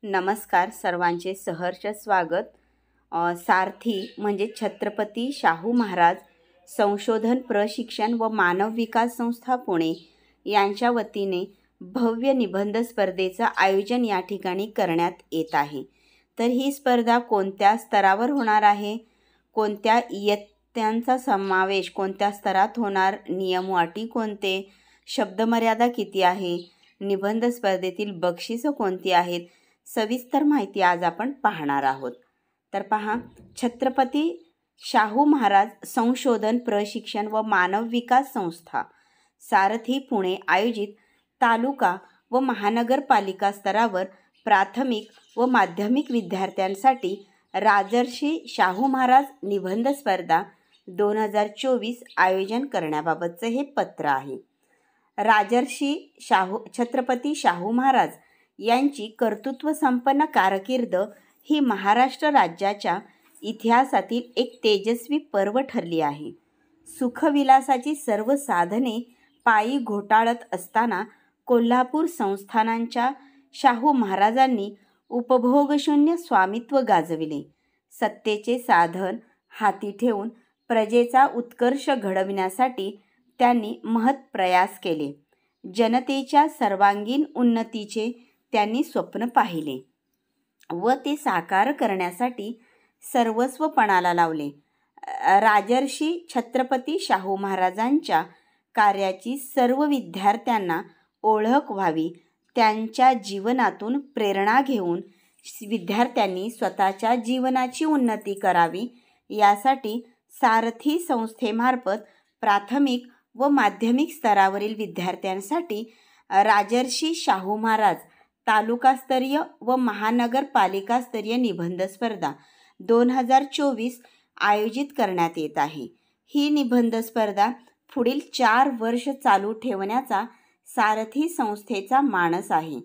नमस्कार, सर्वांचे सहर्ष स्वागत. सारथी म्हणजे छत्रपती शाहू महाराज संशोधन प्रशिक्षण व मानव विकास संस्था पुणे यांच्या वतीने भव्य निबंध स्पर्धेचं आयोजन या ठिकाणी करण्यात येत आहे. तर ही स्पर्धा कोणत्या स्तरावर होणार आहे, कोणत्या इयत्तांचा समावेश कोणत्या स्तरात होणार, नियम व अटी कोणते, शब्दमर्यादा किती आहे, निबंध स्पर्धेतील बक्षिसं कोणती आहेत, सविस्तर माहिती आज आपण पाहणार आहोत. तर पहा, छत्रपती शाहू महाराज संशोधन प्रशिक्षण व मानव विकास संस्था सारथी पुणे आयोजित तालुका व महानगरपालिका स्तरावर प्राथमिक व माध्यमिक विद्यार्थ्यांसाठी राजर्षी शाहू महाराज निबंध स्पर्धा 2024 आयोजन करण्याबाबतचे हे पत्र आहे. राजर्षी छत्रपती शाहू महाराज यांची कर्तृत्व संपन्न कारकीर्द ही महाराष्ट्र राज्याच्या इतिहासातील एक तेजस्वी पर्व ठरली आहे. सुखविलासाची सर्व साधने पायी घोटाळत असताना कोल्हापूर संस्थानांच्या शाहू महाराजांनी उपभोगशून्य स्वामित्व गाजविले. सत्तेचे साधन हाती ठेवून प्रजेचा उत्कर्ष घडविण्यासाठी त्यांनी महत् प्रयास केले. जनतेच्या सर्वांगीण उन्नतीचे त्यांनी स्वप्न पाहिले व ते साकार करण्यासाठी सर्वस्व पणाला लावले. राजर्षी छत्रपती शाहू महाराजांच्या कार्याची सर्व विद्यार्थ्यांना ओळख व्हावी, त्यांच्या जीवनातून प्रेरणा घेऊन विद्यार्थ्यांनी स्वतःच्या जीवनाची उन्नती करावी, यासाठी सारथी संस्थेमार्फत प्राथमिक व माध्यमिक स्तरावरील विद्यार्थ्यांसाठी राजर्षी शाहू महाराज तालुकास्तरीय व महानगरपालिकास्तरीय निबंध स्पर्धा 2024 आयोजित करण्यात येत आहे. ही निबंध स्पर्धा पुढील 4 वर्ष चालू ठेवण्याचा सारथी संस्थेचा मानस आहे.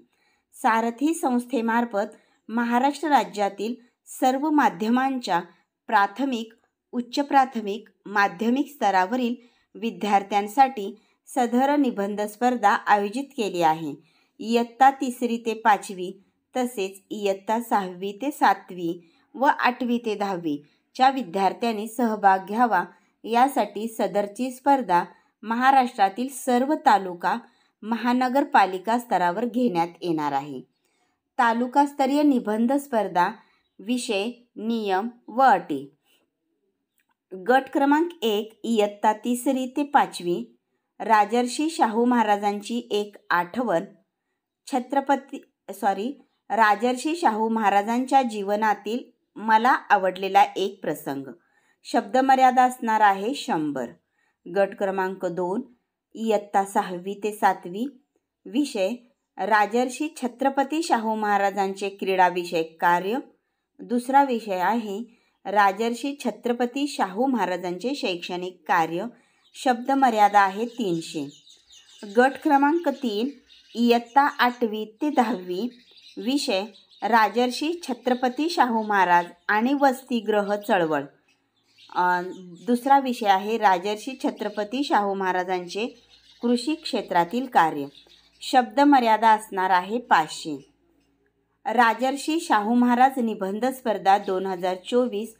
सारथी संस्थेमार्फत महाराष्ट्र राज्यातील सर्व माध्यमांच्या प्राथमिक, उच्च प्राथमिक, माध्यमिक स्तरावरील विद्यार्थ्यांसाठी सदर निबंध स्पर्धा आयोजित केली आहे. इयत्ता 3री ते 5वी तसेच इयत्ता 6वी ते 7वी व 8वी ते 10वी च्या विद्यार्थ्यांनी सहभाग घ्यावा, यासाठी सदरची स्पर्धा महाराष्ट्रातील सर्व तालुका महानगरपालिका स्तरावर घेण्यात येणार आहे. तालुकास्तरीय निबंध स्पर्धा विषय, नियम व अटी. गट क्रमांक 1 इयत्ता 3री ते 5वी राजर्षी शाहू महाराजांची एक आठवण. राजर्षी शाहू महाराजांच्या जीवनातील मला आवडलेला एक प्रसंग. शब्दमर्यादा असणार आहे 100. गट क्रमांक 2 इयत्ता 6वी ते 7वी विषय, राजर्षी छत्रपती शाहू महाराजांचे क्रीडाविषयक कार्य. दुसरा विषय आहे राजर्षी छत्रपती शाहू महाराजांचे शैक्षणिक कार्य. शब्दमर्यादा आहे 300. गट क्रमांक 3 इयत्ता 8वी ते 10वी विषय, राजर्षी छत्रपती शाहू महाराज आणि वसतिगृह चळवळ. दुसरा विषय आहे राजर्षी छत्रपती शाहू महाराजांचे कृषी क्षेत्रातील कार्य. शब्दमर्यादा असणार आहे 500. राजर्षी शाहू महाराज निबंध स्पर्धा 2024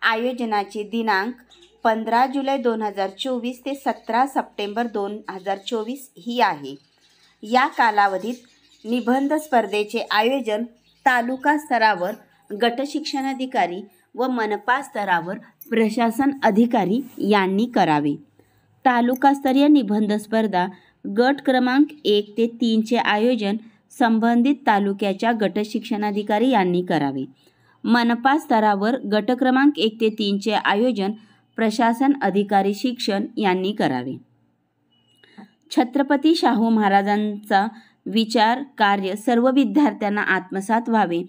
आयोजनाचे दिनांक 15 जुलै 2024 ते 17 सप्टेंबर 2024 ही आहे. या कालावधीत निबंध स्पर्धेचे आयोजन तालुका स्तरावर गट शिक्षणाधिकारी व मनपा स्तरावर प्रशासन अधिकारी यांनी करावे. तालुकास्तरीय निबंध स्पर्धा गट क्रमांक 1 ते 3 चे आयोजन संबंधित तालुक्याच्या गट शिक्षणाधिकारी यांनी करावे. मनपा स्तरावर गट क्रमांक 1 ते 3 चे आयोजन प्रशासन अधिकारी शिक्षण यांनी करावे. छत्रपती शाहू महाराजांचा विचार कार्य सर्व विद्यार्थ्यांना आत्मसात व्हावे,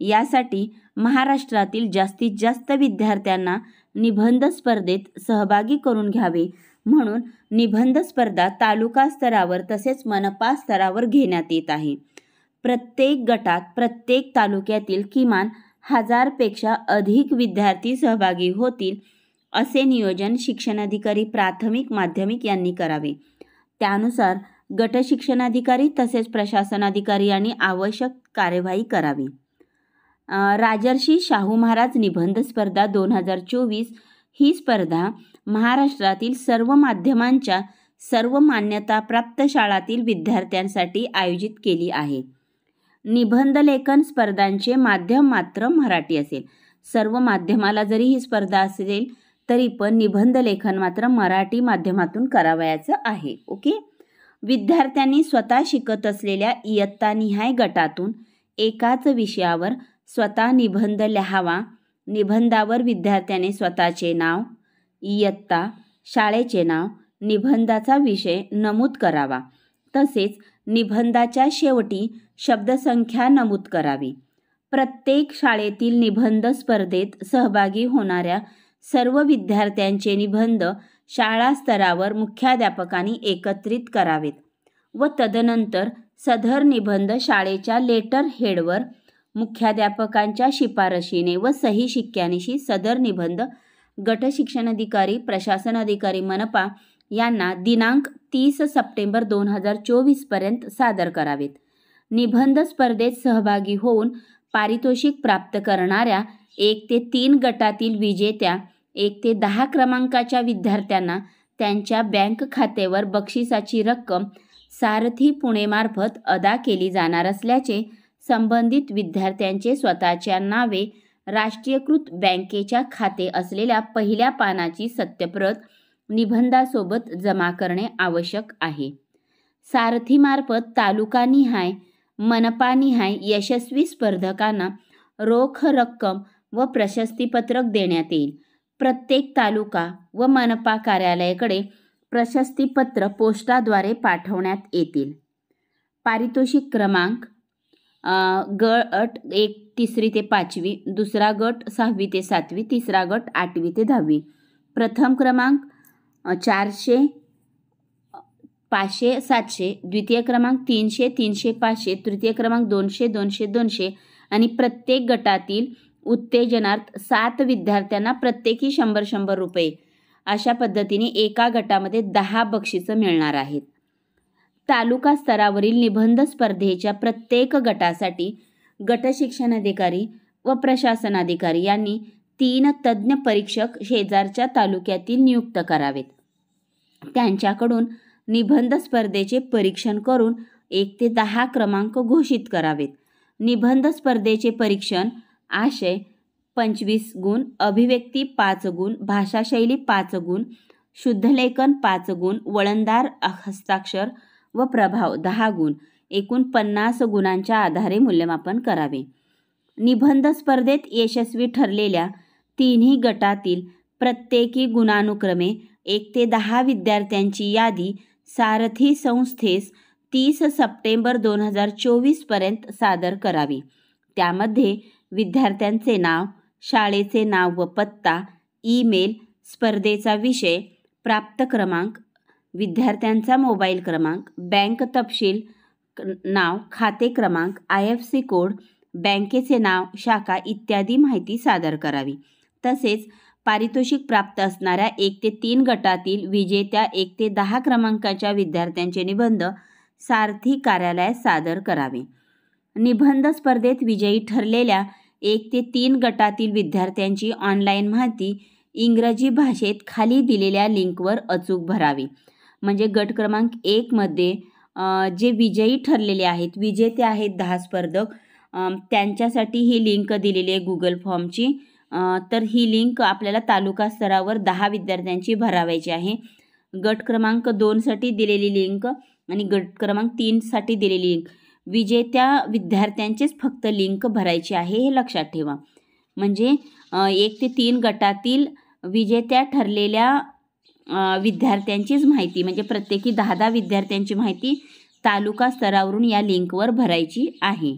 यासाठी महाराष्ट्रातील जास्तीत जास्त विद्यार्थ्यांना निबंध स्पर्धेत सहभागी करून घ्यावे म्हणून निबंध स्पर्धा तालुका स्तरावर तसेच मनपा स्तरावर घेण्यात येत आहे. प्रत्येक गटात प्रत्येक तालुक्यातील किमान 1000 पेक्षा अधिक विद्यार्थी सहभागी होतील असे नियोजन शिक्षणाधिकारी प्राथमिक माध्यमिक यांनी करावे. त्यानुसार गट शिक्षणाधिकारी तसेच प्रशासनाधिकारी यांनी आवश्यक कार्यवाही करावी. राजर्षी शाहू महाराज निबंध स्पर्धा 2024 ही स्पर्धा महाराष्ट्रातील सर्व माध्यमांच्या सर्व मान्यताप्राप्त शाळांतील विद्यार्थ्यांसाठी आयोजित केली आहे. निबंध लेखन स्पर्धांचे माध्यम मात्र मराठी असेल. सर्व माध्यमाला जरी ही स्पर्धा असेल तरी पण निबंध लेखन मात्र मराठी माध्यमातून करावयाचं आहे. ओके. विद्यार्थ्यांनी स्वतः शिकत असलेल्या इयत्तानिहाय गटातून एकाच विषयावर स्वतः निबंध लिहावा. निबंधावर विद्यार्थ्याने स्वतःचे नाव, इयत्ता, शाळेचे नाव, निबंधाचा विषय नमूद करावा. तसेच निबंधाच्या शेवटी शब्दसंख्या नमूद करावी. प्रत्येक शाळेतील निबंध स्पर्धेत सहभागी होणाऱ्या सर्व विद्यार्थ्यांचे निबंध शाळा स्तरावर मुख्याध्यापकांनी एकत्रित करावेत व तदनंतर सदर निबंध शाळेच्या लेटर हेडवर मुख्याध्यापकांच्या शिफारशीने व सही शिक्क्यानिशी सदर निबंध गट शिक्षणाधिकारी, प्रशासन अधिकारी, मनपा यांना दिनांक 30 सप्टेंबर 2024 पर्यंत सादर करावेत. निबंध स्पर्धेत सहभागी होऊन पारितोषिक प्राप्त करणाऱ्या 1 ते 3 गटातील विजेत्या 1 ते 10 क्रमांकाच्या विद्यार्थ्यांना त्यांच्या बँक खात्यावर बक्षिसाची रक्कम सारथी पुणेमार्फत अदा केली जाणार असल्याचे संबंधित विद्यार्थ्यांचे स्वतःच्या नावे राष्ट्रीयकृत बँकेच्या खाते असलेल्या पहिल्या पानाची सत्यप्रत निबंधासोबत जमा करणे आवश्यक आहे. सारथीमार्फत तालुकानिहाय, मनपानिहाय यशस्वी स्पर्धकांना रोख रक्कम व प्रशस्तीपत्रक देण्यात येईल. प्रत्येक तालुका व मनपा कार्यालयाकडे प्रशस्तीपत्र पोस्टाद्वारे पाठवण्यात येतील. पारितोषिक क्रमांक गट 1 3री ते 5वी, दुसरा गट 6वी ते 7वी, तिसरा गट 8वी ते 10वी. प्रथम क्रमांक 400, 500, 700, द्वितीय क्रमांक 300, 300, 500, तृतीय क्रमांक 200, 200, 200 आणि प्रत्येक गटातील उत्तेजनार्थ 7 विद्यार्थ्यांना प्रत्येकी 100-100 रुपये अशा पद्धतीने एका गटामध्ये 10 बक्षिसं मिळणार आहेत. तालुका स्तरावरील निबंध स्पर्धेच्या प्रत्येक गटासाठी गट शिक्षणाधिकारी व प्रशासनाधिकारी यांनी 3 तज्ज्ञ परीक्षक शेजारच्या तालुक्यातील नियुक्त करावेत. त्यांच्याकडून निबंध स्पर्धेचे परीक्षण करून 1 ते 10 क्रमांक घोषित करावेत. निबंध स्पर्धेचे परीक्षण आशय 25 गुण, अभिव्यक्ती 5 गुण, भाषाशैली 5 गुण, शुद्धलेखन 5 गुण, वळणदार हस्ताक्षर व प्रभाव 10 गुण, एकूण 50 गुणांच्या आधारे मूल्यमापन करावे. निबंध स्पर्धेत यशस्वी ठरलेल्या तिन्ही गटातील प्रत्येकी गुणानुक्रमे 1 ते 10 विद्यार्थ्यांची यादी सारथी संस्थेस 30 सप्टेंबर 2024 पर्यंत सादर करावी. त्यामध्ये विद्यार्थ्यांचे नाव, शाळेचे नाव व पत्ता, ईमेल, स्पर्धेचा विषय, प्राप्त क्रमांक, विद्यार्थ्यांचा मोबाईल क्रमांक, बँक तपशील, नाव, खाते क्रमांक, IFSC कोड, बँकेचे नाव, शाखा इत्यादी माहिती सादर करावी. तसेच पारितोषिक प्राप्त असणाऱ्या 1 ते 3 गटातील विजेत्या 1 ते 10 क्रमांकाच्या विद्यार्थ्यांचे निबंध सारथी कार्यालयात सादर करावे. निबंध स्पर्धेत विजयी ठरलेल्या 1 ते 3 गटातील विद्यार्थ्यांची ऑनलाईन माहिती इंग्रजी भाषेत खाली दिलेल्या लिंकवर अचूक भरावी. म्हणजे गट क्रमांक 1 मध्ये जे विजयी ठरलेले आहेत, विजेते आहेत 10 स्पर्धक, त्यांच्यासाठी ही लिंक दिलेली आहे गुगल फॉर्मची. तर ही लिंक आपल्याला तालुका स्तरावर 10 विद्यार्थ्यांची भरावायची आहे. गट क्रमांक 2 साठी दिलेली लिंक आणि गट क्रमांक 3 साठी दिलेली लिंक, विजेत्या विद्यार्थ्यांचीच फक्त लिंक भरायची आहे, हे लक्षात ठेवा. म्हणजे 1 ते 3 गटातील विजेत्या ठरलेल्या विद्यार्थ्यांचीच माहिती, म्हणजे प्रत्येकी 10 विद्यार्थ्यांची माहिती तालुका स्तरावरून या लिंकवर भरायची आहे.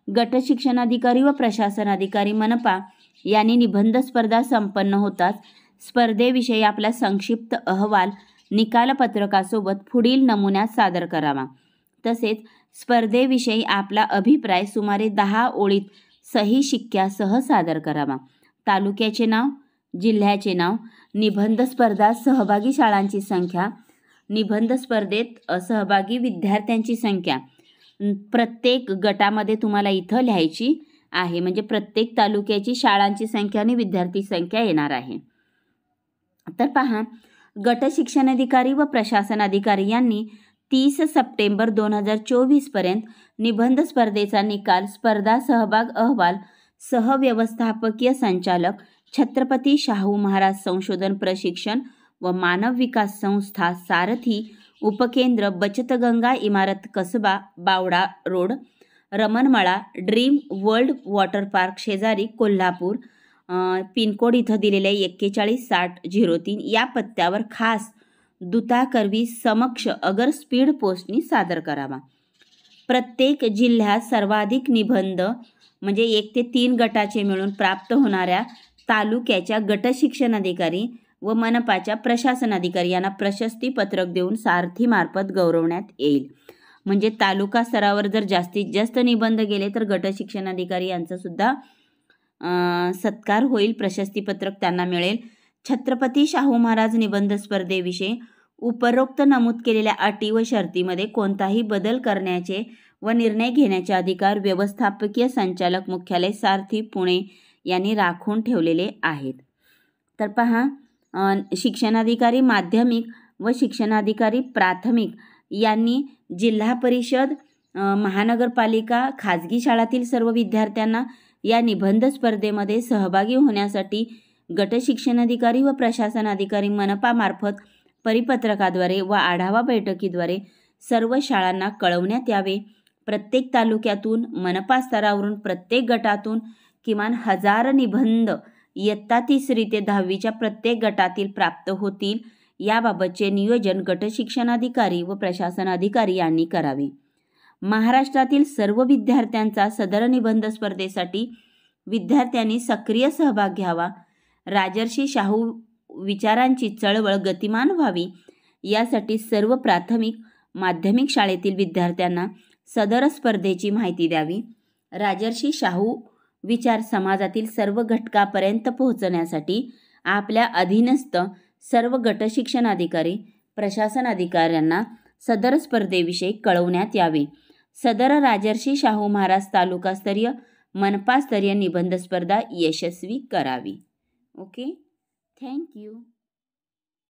गट शिक्षणाधिकारी व प्रशासनाधिकारी मनपा यांनी निबंध स्पर्धा संपन्न होताच स्पर्धेविषयी आपला संक्षिप्त अहवाल निकालपत्रकासोबत पुढील नमुन्यात सादर करावा. तसेच स्पर्धेविषयी आपला अभिप्राय सुमारे 10 ओळीत सही शिक्क्यासह सादर करावा. तालुक्याचे नाव, जिल्ह्याचे नाव, निबंध स्पर्धा सहभागी शाळांची संख्या, निबंध स्पर्धेत सहभागी विद्यार्थ्यांची संख्या प्रत्येक गटामध्ये तुम्हाला इथं लिहायची आहे, म्हणजे प्रत्येक तालुक्याची शाळांची संख्या आणि विद्यार्थी संख्या येणार आहे. तर पहा, गट शिक्षण अधिकारी व प्रशासन अधिकारी यांनी 30 सप्टेंबर 2024 पर्यंत निबंध स्पर्धेचा निकाल, स्पर्धा सहभाग अहवाल, सहव्यवस्थापकीय संचालक, छत्रपती शाहू महाराज संशोधन प्रशिक्षण व मानव विकास संस्था सारथी उपकेंद्र, बचतगंगा इमारत, Kasba, Bawda road, Ramanmala, dream world water park शेजारी, कोल्हापूर, पिनकोड इथं दिलेले 416003 या पत्त्यावर खास दुताकरवी समक्ष अगर स्पीड पोस्टनी सादर करावा. प्रत्येक जिल्ह्यात सर्वाधिक निबंध म्हणजे 1 ते 3 गटाचे मिळून प्राप्त होणाऱ्या तालुक्याच्या गट शिक्षण अधिकारी व मनपाच्या प्रशासन अधिकारी यांना प्रशस्ती पत्रक देऊन सारथीमार्फत गौरवण्यात येईल. म्हणजे तालुका स्तरावर जर जास्तीत जास्त निबंध गेले तर गट शिक्षण अधिकारी यांचा सुद्धा सत्कार होईल, प्रशस्तीपत्रक त्यांना मिळेल. छत्रपती शाहू महाराज निबंध स्पर्धेविषयी उपरोक्त नमूद केलेल्या अटी व शर्तीमध्ये कोणताही बदल करण्याचे व निर्णय घेण्याचे अधिकार व्यवस्थापकीय संचालक मुख्यालय सारथी पुणे यांनी राखून ठेवलेले आहेत. तर पहा, शिक्षणाधिकारी माध्यमिक व शिक्षणाधिकारी प्राथमिक यांनी जिल्हा परिषद, महानगरपालिका, खाजगी शाळातील सर्व विद्यार्थ्यांना या निबंध स्पर्धेमध्ये सहभागी होण्यासाठी गट शिक्षणाधिकारी व प्रशासन अधिकारी मनपामार्फत परिपत्रकाद्वारे व आढावा बैठकीद्वारे सर्व शाळांना कळवण्यात यावे. प्रत्येक तालुक्यातून मनपा स्तरावरून प्रत्येक गटातून किमान 1000 निबंध इयत्ता 3री ते 10वीच्या प्रत्येक गटातील प्राप्त होतील, याबाबतचे नियोजन गट शिक्षणाधिकारी व प्रशासन अधिकारी यांनी करावे. महाराष्ट्रातील सर्व विद्यार्थ्यांचा सदर निबंध स्पर्धेसाठी विद्यार्थ्यांनी सक्रिय सहभाग घ्यावा. राजर्षी शाहू विचारांची चळवळ गतिमान व्हावी यासाठी सर्व प्राथमिक माध्यमिक शाळेतील विद्यार्थ्यांना सदर स्पर्धेची माहिती द्यावी. राजर्षी शाहू विचार समाजातील सर्व घटकापर्यंत पोहोचण्यासाठी आपल्या अधीनस्थ सर्व गट शिक्षण अधिकारी, प्रशासन अधिकाऱ्यांना सदर स्पर्धेविषयी कळवण्यात यावे. सदर राजर्षी शाहू महाराज तालुकास्तरीय, मनपास्तरीय निबंध स्पर्धा यशस्वी करावी. Okay, thank you.